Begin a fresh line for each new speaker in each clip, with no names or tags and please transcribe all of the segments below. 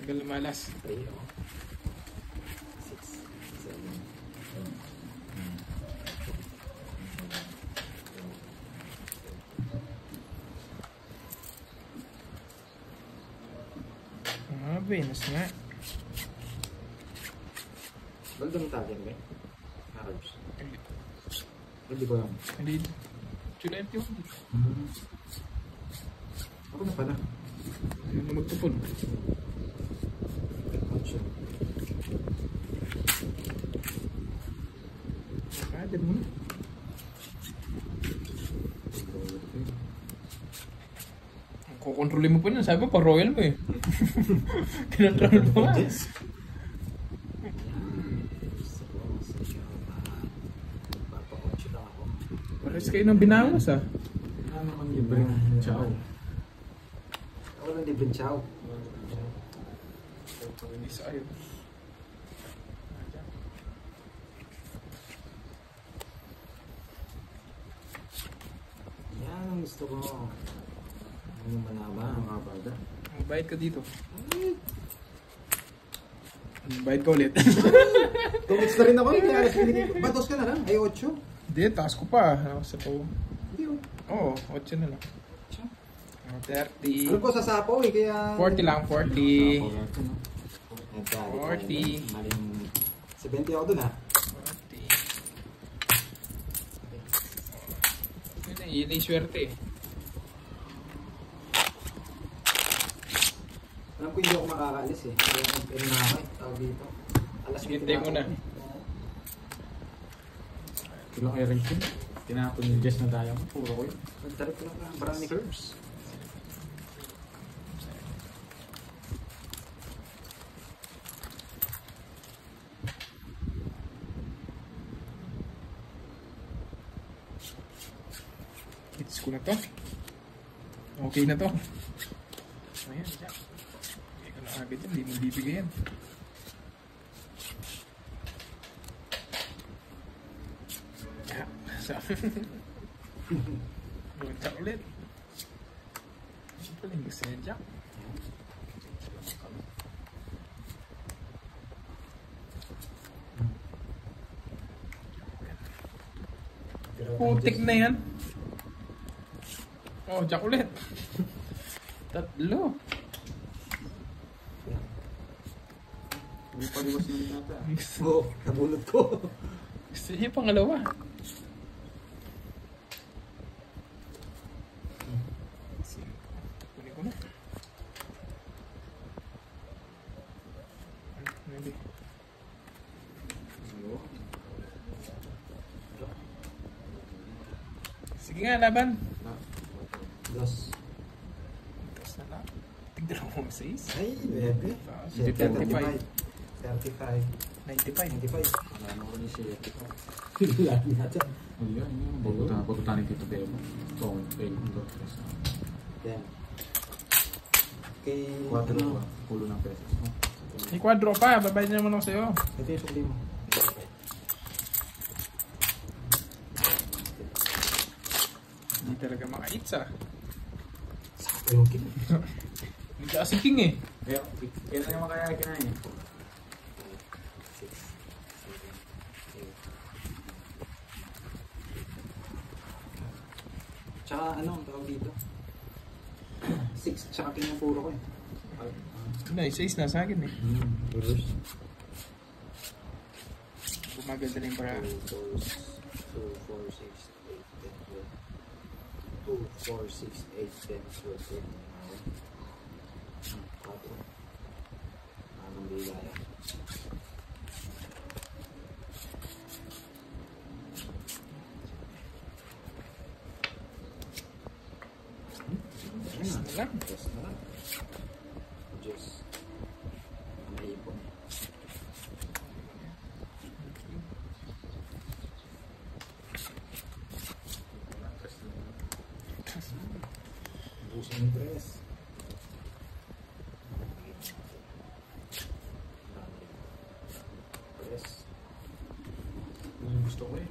ka lumalas.
3, 6, 7,
8. Venus nga.
Ba't ganun tagin ba? Arabs. Hindi ko lang.
Hindi. Chulet yun.
Ako na pala.
Ayun na magtupon. Kaya mo na. Kukontrolin mo pa niyan. Sabi mo, pa-royal mo eh. Kinontrol mo nga. Pares kayo ng binawas ah.
Ano naman libreng chow? Ako ng libreng chow.
Hindi sa ayaw.
Yan ang gusto ko. Ano malaba? Mga baga.
Magbayad ka dito. Magbayad ka ulit.
2 weeks na rin ako eh. Kaya alas pinigay. Batos ka na lang. Ay 8.
Hindi, taas ko pa. Sa po.
Hindi oh.
Oo, 8 na lang. 30.
Alam ko sa sapo eh. Kaya...
40 lang, 40.
40. Maling 70 ako dun ha.
40. Yun yung swerte eh.
Alam ko hindi ako makakaalis eh. Kaya nag-eno na ako eh. Tawag dito. Alas 20
Hintay mo na.
Tulong Eric yun. Tinapon yung Jess na daya mo. Puro ko yun.
Nagtarik ko lang na. Marami
Serves. Hits ko na to. Okay na to. Ayan, siya. Okay ka na agad yan. Hindi mo bibigay yan. Yeah. So, Jack ulit. Ito pala yung gusto niya, Jack. Putik na yan. Oh, Jack ulit. Tatlo.
Hindi pa liwas na rin nata.
Oo, nabulot ko.
Gusto niya pangalawa. Kunin ko na. Hindi. Sige nga, laban.
Dos.
Tapos na lang. Tignan mo mo 6.
Ay, bebe.
35.
35.
95.
95.
Wala na ko ni siya.
Lagi natin.
Ayun, yun. Bagutan ni Tito Bebo. So, pay.
Yan. Kay...
4 ba? Kulo ng pesos mo.
May kwadro pa. Babayad naman ako sa'yo.
Ito yung sukli mo.
Hindi talaga maka-hits ah.
Sakto yung king.
Hindi ka kasi king eh.
Kaya, kailan naman kaya kinain?
6, 7, 8. Tsaka ano, ang tawag dito? 6, tsaka king yung puro ko eh.
Na, 6 na sa akin eh.
Reverse.
Bumagal na yung para.
2, 4, 6, 8, 10, 12. 2, 4, 6, 8, 10, 12, 13. 4. Anong bigaya?
Yes na lang.
Yes na lang. Just naipon. Busin yung press. Press.
Yun yung gusto ko eh.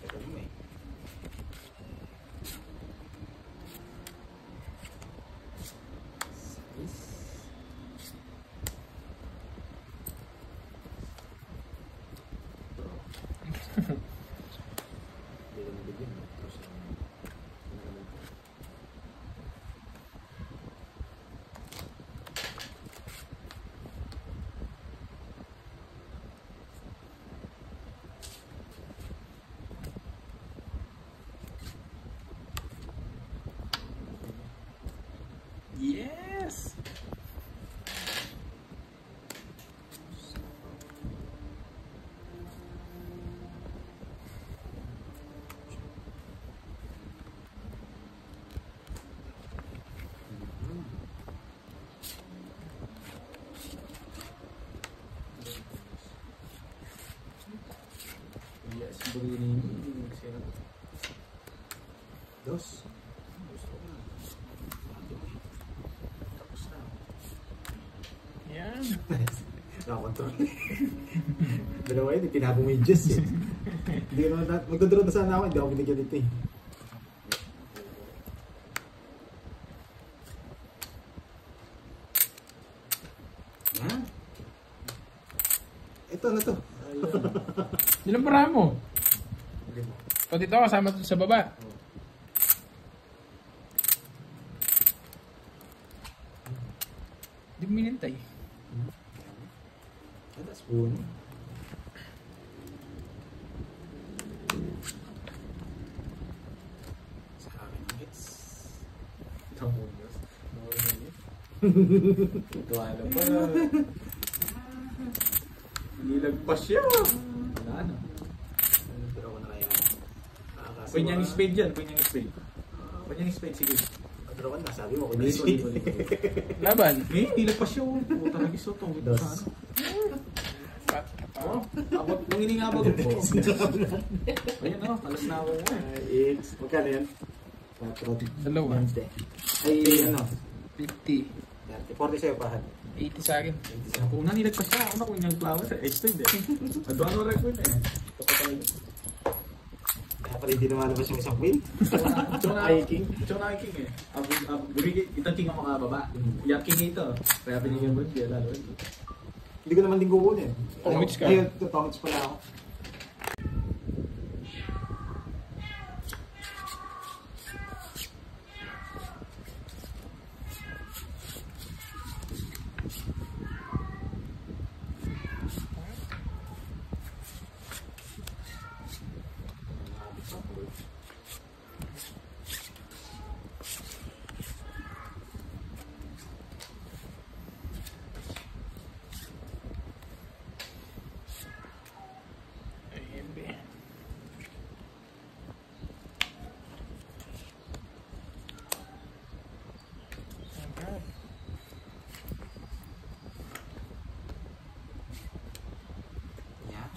Teka mo eh.
Yes!
Iya, sebelum ini saya
Dos.
Yan.
Nakakontrol. Dalawa yun, tinapong mo yung juice eh. Hindi ko naman, magdodro na sana ako, hindi ako binigyan dito eh. Ha? Ito na to.
Ilang parahan mo?
Hindi mo.
Pati ito kasama sa baba. Hindi mo minintay.
Ada spoon. Sa akin ang hits.
Tamunos. Tuwa na pa. Nilagpas siya. Wala na.
Pero ako na kaya.
Pwede niyang spade dyan. Pwede niyang spade. Pwede niyang spade, sige.
Pero ako nasabi mo, kung
Dito,
hindi.
dito, dito.
Laban.
Eh, nilagpas siya. Puta na giso to.
Dos.
Oh, abot, nung iningabot ko. Ayan o, alas na ako mo eh.
It's, magkano yan? 4.
Dalawa.
Ay, ano?
50.
40 sa'yo, pahan.
80 sa akin.
Kung nanilagpas siya, ako na kung yung flower sa extend eh. Ado ano record eh.
Kaya pala hindi namalabas yung isang win.
Ito na king. Ito na king eh. Itong king ang mga baba. Yung king ito. Kaya binigyan mo siya lalo.
Hindi ko naman din kukunin.
Pangmits ka.
Ayun, pangmits pala ako.
Ayan, be. Agad.
Yeah.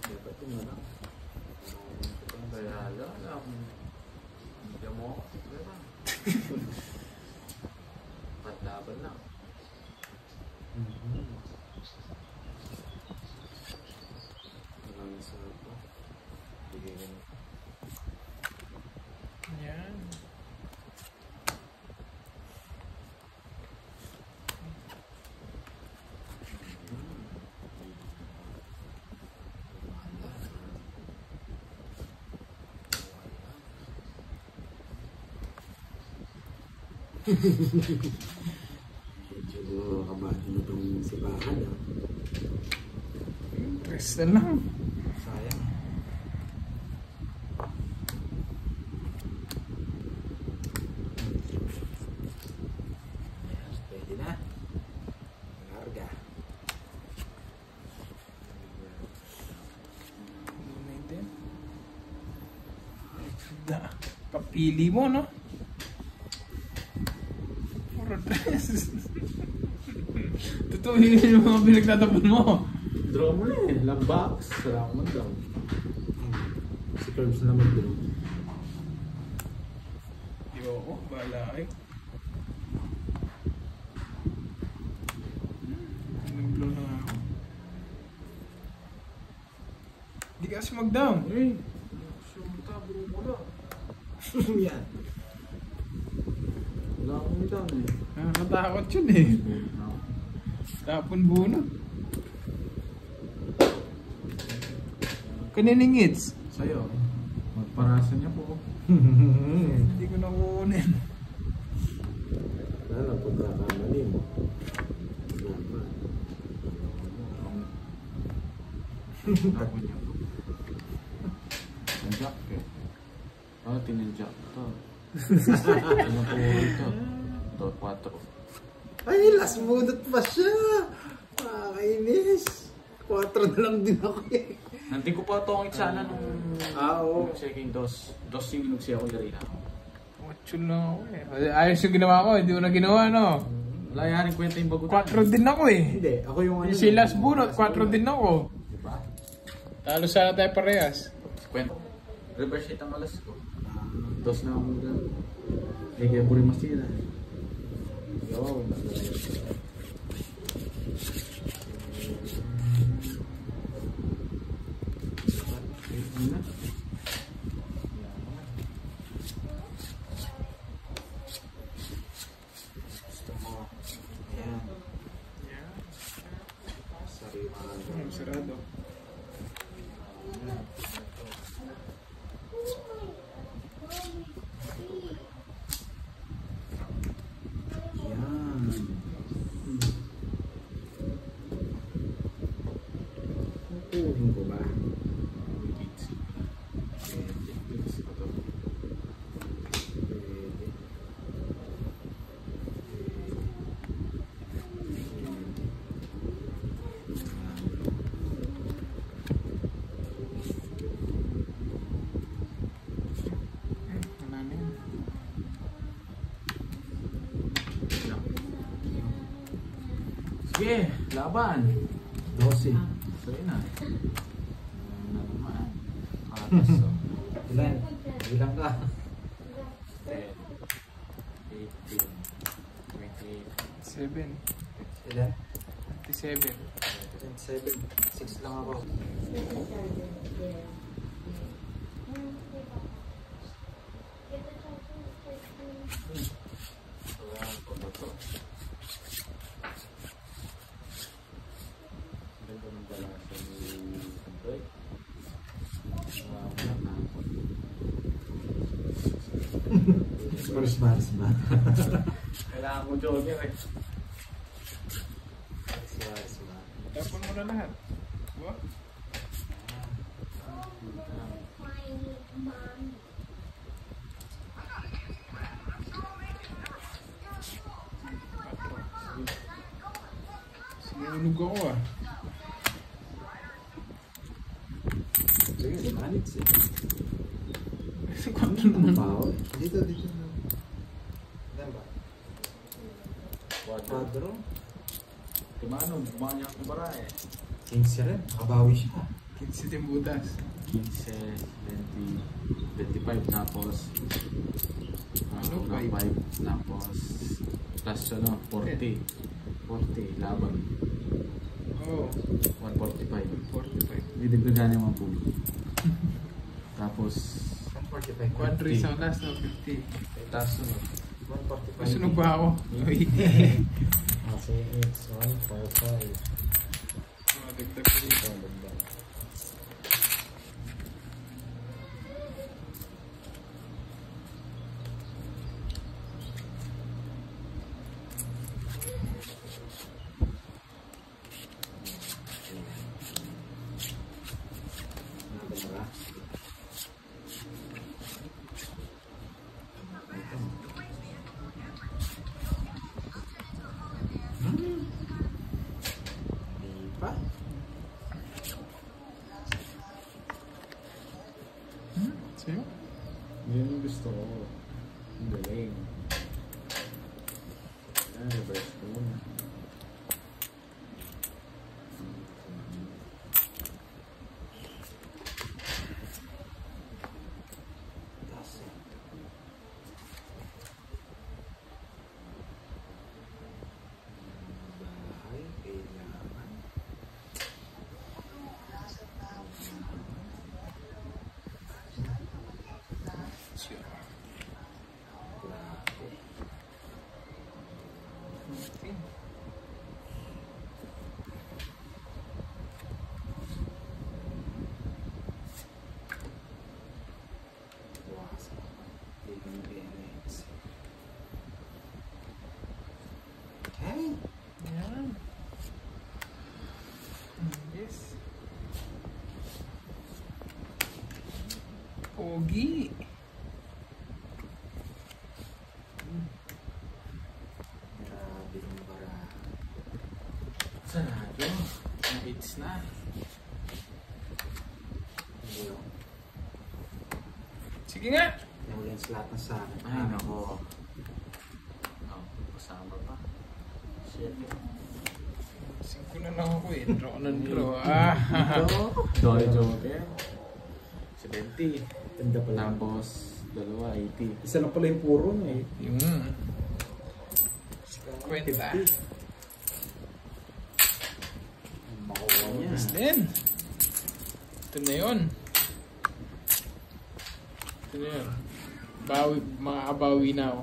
Dapat yun na lang.
Kaya alam. Hindi mo ako. Patlaban lang.
Ang sarap po. Bigay ko.
Yan.
Medyo kabati na itong sipahan.
Rest na lang.
Sayang. Pwede na. Larga.
Kapili mo, no? Puro dress. Totoo yun yung mga pinagtatapon mo.
Draw mo na eh. Love box. Sarang mo daw.
Si Curbs na mag-draw.
Ayoko, bahala kayo. Nag-blow na nga ako. Hindi ka kasi mag-down.
Eh, sumta, bro mo lang.
Yan.
Wala akong down eh.
Nakakatakot yun eh. Tapon bunot. Kanining hits.
Sa'yo, magparasan niya po.
Hindi ko nakukunin.
Ano, pagkakamali mo.
Tapon niya po. Tinanjak eh. Oh, tinanjak to. Ano po ito? Ito, 4.
Ay, last bunot pa siya. Kainis. 4 na lang din ako eh.
Nanti ko pa ito ang sana nung
Oo.
second dose. Dose yung inugsi ako dali na.
Matchul na ako eh. Ayos yung ginawa ko, hindi ko na ginawa no.
Wala yaring kwenta yung bagutan.
4 din ako eh.
Hindi, ako yung ano.
Yung si last bunot, 4 din ako.
Diba?
Talo sana tayo parehas.
Kwento. Reverse hit ang alas ko. Dos na ako dyan. Eh, kaya po rin masira.
Yo,
Ano?
gusto mo. Ayan. Sariwa.
Sarado.
Ayan. Kukuhin ko ba?
Sige, laban.
12.
So yun na. Ano naman. Katas so.
Ilan? Ilang ka?
10, 18, 28.
7.
Ilan?
27.
27. 6 lang ako.
Wala ko ba to? Ganda ng balasa ni Santay. Wala na ako.
Maris ba?
Kailangan ko jogger eh.
Maris ba?
Tapon mo na lahat. Diba? Sinunog ako ah.
Sige, manits eh.
Kasi kwanto naman.
Pao? Dito. Ilan ba? Quadro?
Kumano, gumawa niya akong bara eh.
15 rin. Nakabawi siya.
15 din butas.
15, 20, 25 tapos
Ano,
5 tapos plus ano, 40. 40, laban.
Oo.
145.
45.
Didagdagan yung mga pulo. Tapos
145.
Quadro isang last na 50.
tapos ano,
145.
Masunog ba ako?
Kasi it's 145.
Dagdag ko dito. Sa'yo?
yun yung gusto ko. Ang galing. Reverse ko muna.
8 yun. Okay.
Hey!
Yan. Yes. Pogi.
Grabe yung bara.
Sarado. Ang 8 na. Sige nga.
Yung slot na sa akin.
Ay, nako. Oh, kasama pa. Shit.
5 na lang ako eh. Draw na draw. Ah.
Dolly Joker. 70.
Ganda pala.
Tapos, dalawa, 80.
Isa lang pala yung puro na eh.
Yung 50.
Makuha niya.
Yes din. Ito na yun. Ito na yun. Makakabawi na ako.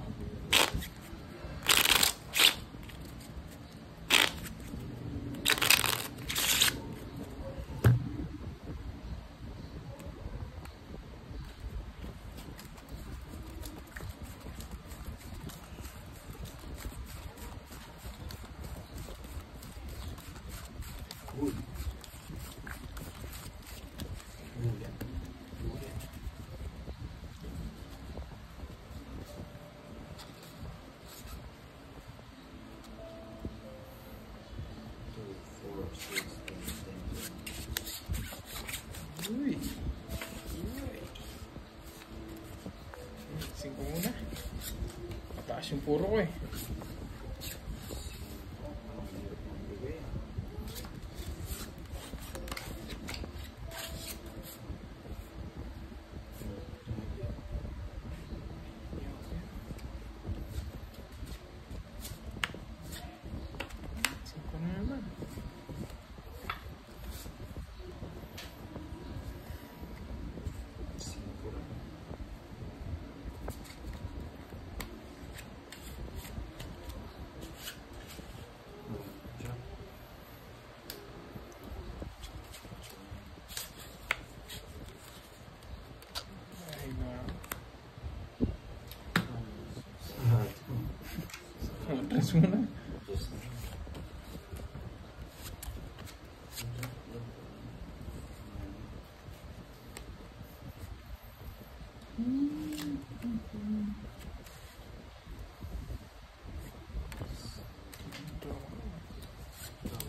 Good.
Uy. Uy. 5 muna. Mataas yung puro ko eh. Atras muna.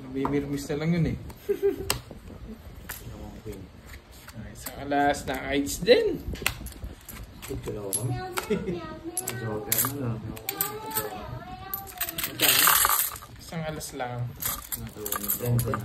Nabimirmis na lang yun eh. Ay, isang alas na AIDS din.
Dalawa kami.
Joker na lang.
Isang alas lang.
Natuwa na.